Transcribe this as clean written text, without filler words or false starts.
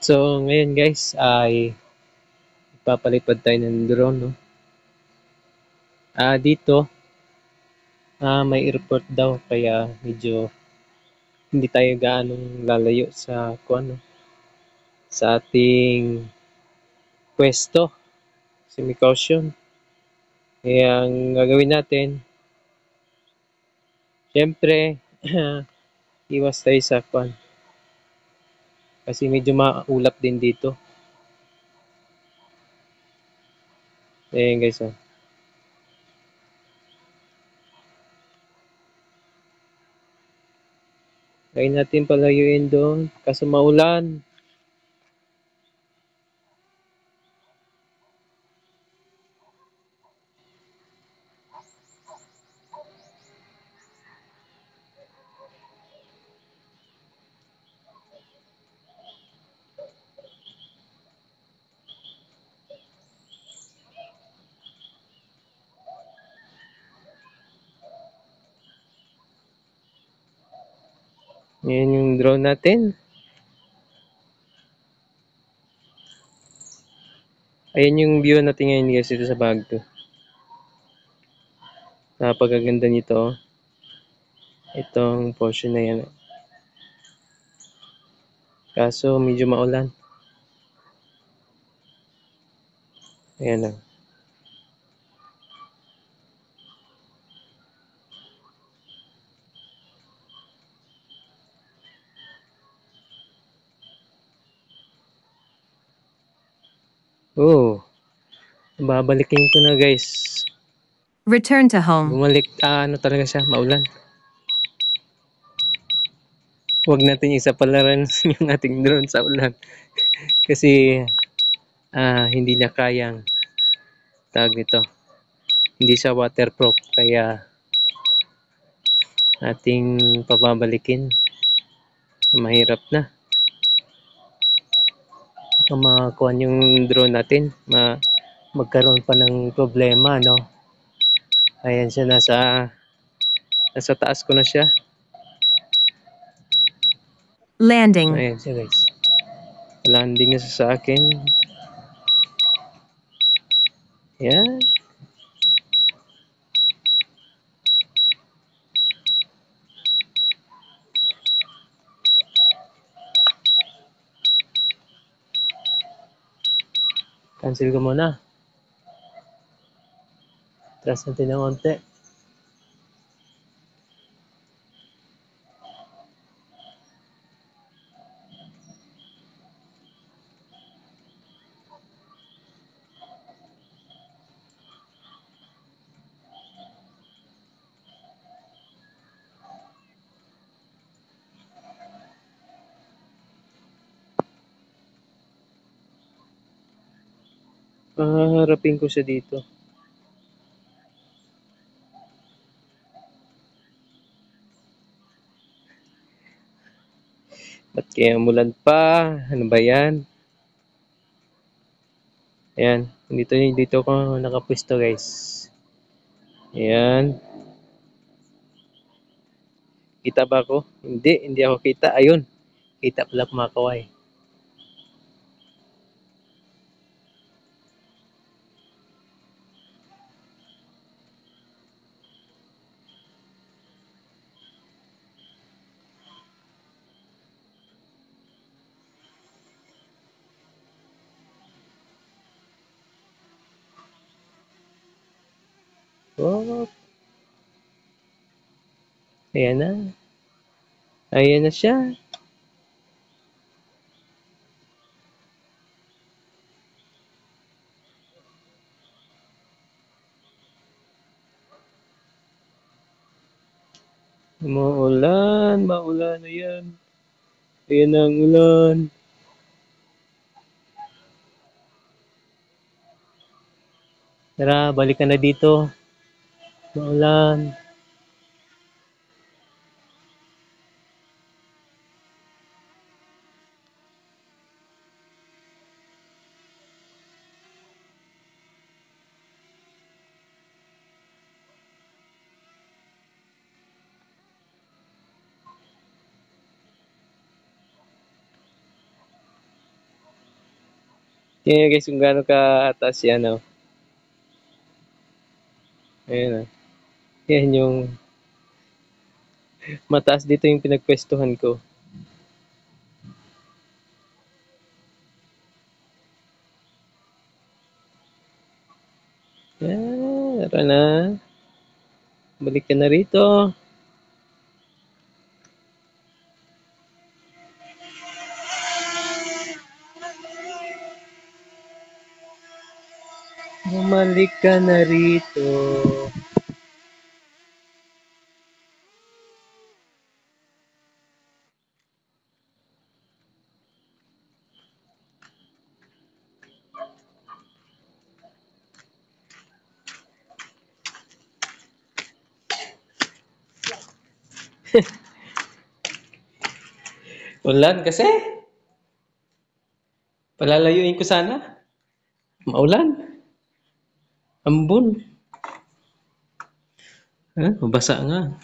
So, ngayon guys ay papalipad tayo ng drone, no? Dito, may airport daw kaya medyo hindi tayo gaanong lalayo sa no? Sa ating pwesto, sa may caution. Kaya ang gagawin natin, syempre, iwas tayo sa kasi medyo maulap din dito. Ayan guys, oh. Try natin palayuin doon kasi maulan. Ayan yung drone natin. Ayan yung view natin ngayon guys dito sa Bagto. Napakaganda nito, oh. Itong portion na yan. Kaso medyo maulan. Ayan na. Oh, babalikin ko na guys. Return to home. Bumalik, ano talaga siya, maulan. Huwag natin isapalaran yung ating drone sa ulan. Kasi hindi niya kayang tawag nito. Hindi siya waterproof kaya ating pababalikin. Mahirap na. Kung makakuha yung drone natin, magkaroon pa ng problema, no? Ayan siya, nasa taas ko na siya. Landing. Ayan siya guys. Landing na siya sa akin. Ayan. Cancel ko muna. Tras natin ng konti. Harapin ko siya dito. Ba't kaya umulan pa? Ano ba yan? Ayan. Dito ko nakapwesto guys. Ayan. Kita ba ako? Hindi ako kita. Ayun. Kita pala kumakaway. Oh. Ayan na. Ayan na siya. Maulan na yan. Ayan ang ulan. Tara, balik ka na dito. Maulan. Yan guys kung gaano kataas yan, oh. Ayan, oh. Yan yung mataas dito yung pinagpwestuhan ko. Yan, tara na. Balik ka na rito. Bumalik ka na rito. Ulan kasi. Palalayuin ko sana. Maulan. Ambon. Mabasa nga.